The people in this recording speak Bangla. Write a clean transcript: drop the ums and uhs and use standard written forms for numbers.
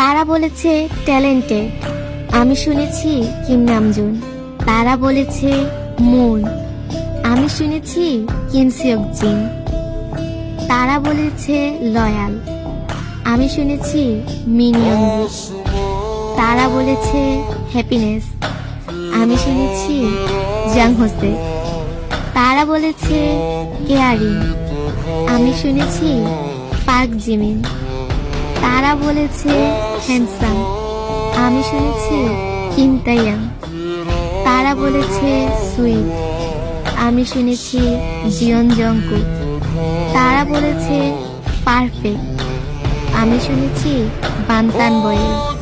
তারা বলেছে ট্যালেন্টেড, আমি শুনেছি কিম নামজুন। তারা বলেছে মুন, আমি শুনেছি কিম সিওক জিন। তারা বলেছে লয়াল, আমি শুনেছি মিন ইয়ংগি। তারা বলেছে হ্যাপিনেস, আমি শুনেছি জাং হোসে। তারা বলেছে কেয়ারিং, আমি শুনেছি পার্ক জিমিন। তারা বলেছে হ্যান্ডসাম, আমি শুনেছি কিম তাইয়াং। তারা বলেছে সুইট, আমি শুনেছি জিয়ন জংকুক। তারা বলেছে পারফেক্ট, আমি শুনেছি বান্তান বয়েজ।